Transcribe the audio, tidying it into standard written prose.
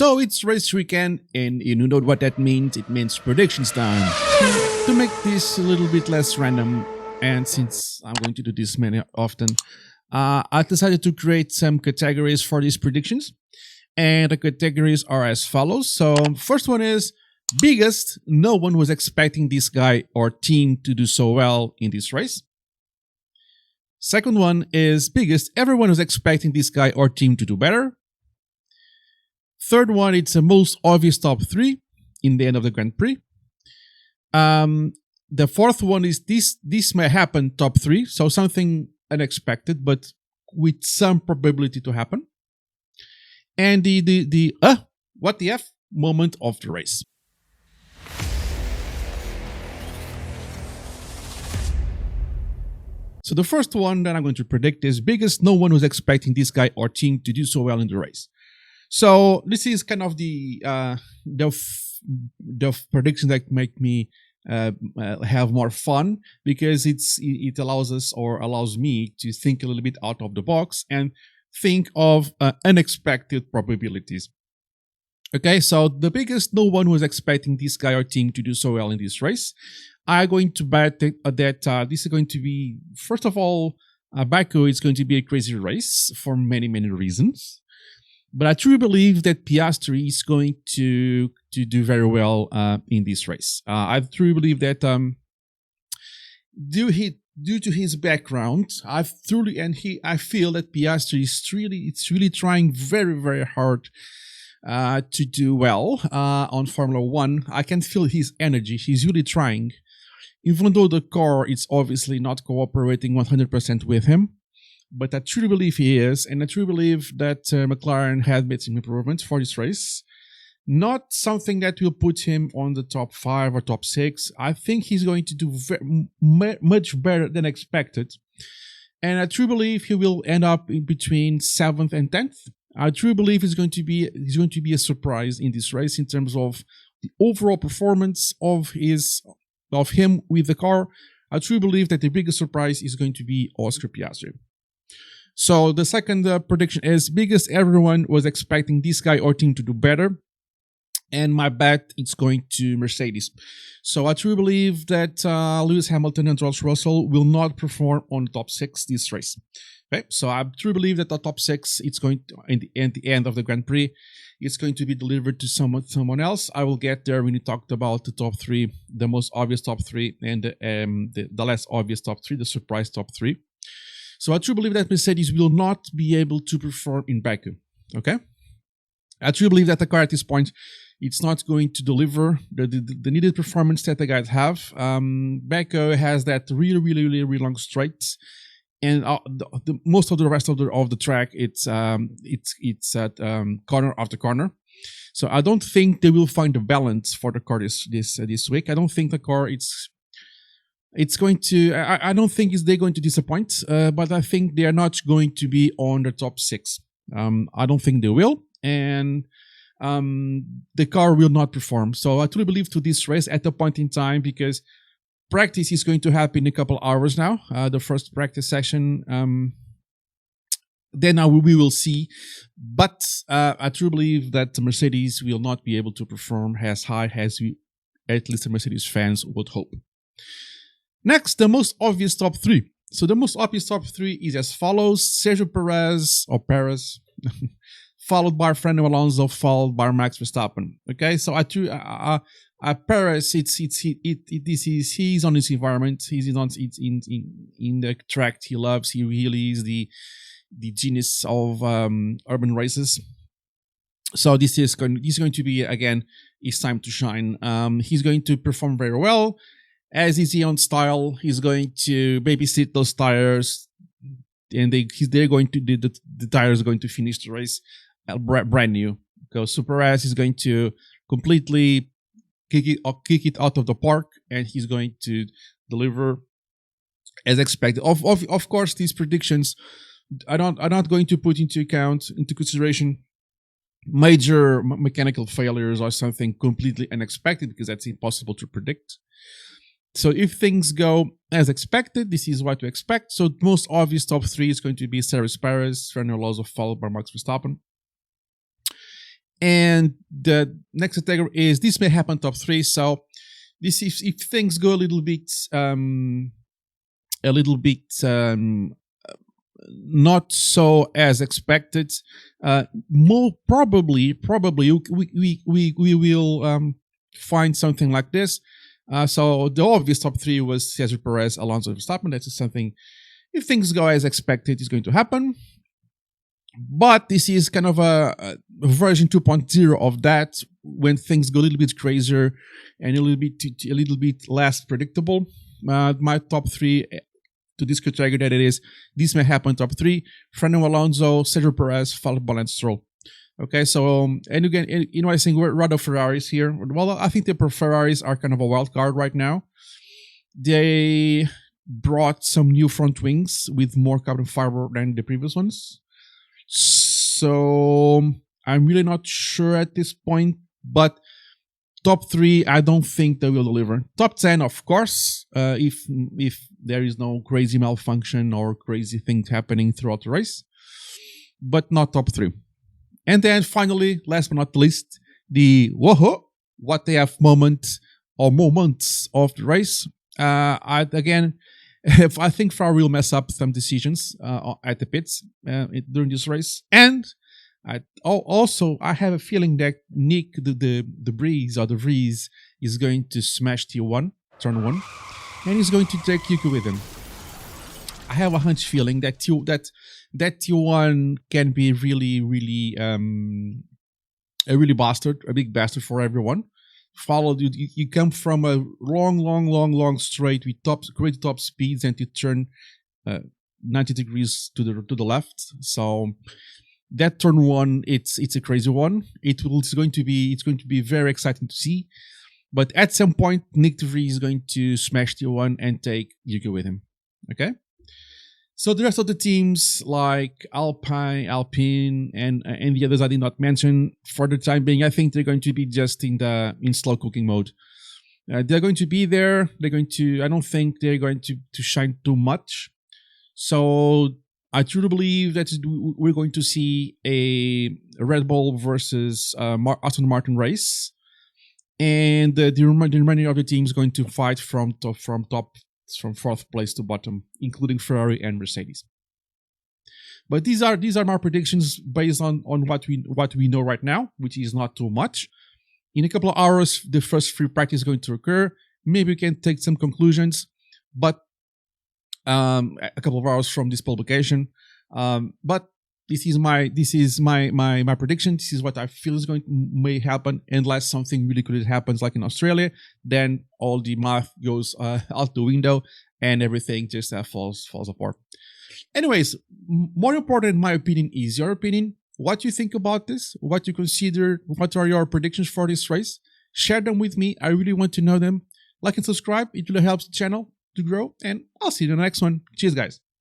So it's race weekend, and you know what that means. It means predictions time. To make this a little bit less random, and since I'm going to do this many often, I decided to create some categories for these predictions. And the categories are as follows. So first one is biggest. No one was expecting this guy or team to do so well in this race. Second one is biggest. Everyone was expecting this guy or team to do better. Third one, it's the most obvious top three in the end of the Grand Prix. The fourth one is this may happen top three, so something unexpected, but with some probability to happen. And the what the F moment of the race. So the first one that I'm going to predict is biggest. No one was expecting this guy or team to do so well in the race. So this is kind of the prediction that make me have more fun, because it allows me to think a little bit out of the box and think of unexpected probabilities. Okay, so the biggest, no one was expecting this guy or team to do so well in this race. I'm going to bet that this is going to be, first of all, Baku is going to be a crazy race for many, many reasons. But I truly believe that Piastri is going to do very well in this race. I truly believe that due to his background, I feel that Piastri is really trying very, very hard to do well on Formula One. I can feel his energy. He's really trying, even though the car is obviously not cooperating 100% with him. But I truly believe he is, and I truly believe that McLaren had made some improvements for this race. Not something that will put him on the top 5 or top 6. I think he's going to do much better than expected. And I truly believe he will end up in between 7th and 10th. I truly believe he's going to be a surprise in this race in terms of the overall performance of him with the car. I truly believe that the biggest surprise is going to be Oscar Piastri. So the second prediction is biggest. Everyone was expecting this guy or team to do better, and my bet it's going to Mercedes. So I truly believe that Lewis Hamilton and George Russell will not perform on top 6 this race. Okay, so I truly believe that the top 6 it's going to, in the end of the Grand Prix, it's going to be delivered to someone else. I will get there when you talked about the top 3, the most obvious top 3, and the less obvious top 3, the surprise top 3. So I truly believe that Mercedes will not be able to perform in Baku. Okay, I truly believe that the car at this point, it's not going to deliver the needed performance that the guys have. Baku has that really long straight, and most of the rest of the track, it's at corner after corner. So I don't think they will find a balance for the car this week. I don't think the car it's going to. I don't think they're going to disappoint, but I think they are not going to be on the top 6. I don't think they will, and the car will not perform. So I truly believe to this race at the point in time, because practice is going to happen in a couple hours now. The first practice session. Then we will see. But I truly believe that the Mercedes will not be able to perform as high as at least the Mercedes fans would hope. Next, the most obvious top 3. So the most obvious top 3 is as follows: Sergio Perez, followed by Fernando Alonso, followed by Max Verstappen. Okay, so Perez, he's on his environment. He's in the track he loves. He really is the genius of urban races. So this is going to be, again, his time to shine. He's going to perform very well. As is he on style, he's going to babysit those tires, and they're going to the tires are going to finish the race brand new. Because Perez is going to completely kick it out of the park, and he's going to deliver as expected. Of course, these predictions are not going to put into consideration major mechanical failures or something completely unexpected, because that's impossible to predict. So if things go as expected, this is what to expect. So the most obvious top 3 is going to be Sergio Perez, Fernando Alonso, followed by Max Verstappen. And the next category is this may happen top 3. So this if things go a little bit not so as expected, more probably we will find something like this. So the obvious top 3 was Sergio Perez, Alonso, Verstappen. That's something, if things go as expected, is going to happen. But this is kind of a version 2.0 of that, when things go a little bit crazier and a little bit less predictable. My top 3 to this category, that it is, this may happen top 3: Fernando Alonso, Sergio Perez, followed by Lance Stroll. Okay, so and again, I think we're rather Ferraris here. Well, I think the Ferraris are kind of a wild card right now. They brought some new front wings with more carbon fiber than the previous ones. So I'm really not sure at this point, but top 3, I don't think they will deliver. Top 10, of course, if there is no crazy malfunction or crazy things happening throughout the race, but not top 3. And then finally, last but not least, the whoa, what they have moments of the race. I think Ferrari will mess up some decisions at the pits during this race, and I have a feeling that Nick the Breeze or the Vries is going to smash T1 turn 1, and he's going to take Yuki with him. I have a hunch feeling that T1 can be really a big bastard for everyone. You come from a long straight with great top speeds, and you turn 90 degrees to the left. So that turn 1, it's a crazy one. It's going to be very exciting to see. But at some point, Nick de Vries is going to smash T1 and take Yuki with him. Okay. So the rest of the teams, like Alpine, and the others I did not mention, for the time being, I think they're going to be just in slow cooking mode. They're going to be there. I don't think they're going to shine too much. So I truly believe that we're going to see a Red Bull versus Aston Martin race, and the remaining of the teams going to fight from 4th place to bottom, including Ferrari and Mercedes. But these are my predictions based on what we know right now, which is not too much. In a couple of hours, the first free practice is going to occur. Maybe we can take some conclusions, but a couple of hours from this publication. But this is my prediction. This is what I feel may happen, unless something really good happens, like in Australia. Then all the math goes out the window, and everything just falls apart. Anyways, more important, in my opinion, is your opinion. What you think about this? What you consider? What are your predictions for this race? Share them with me. I really want to know them. Like and subscribe. It really helps the channel to grow. And I'll see you in the next one. Cheers, guys.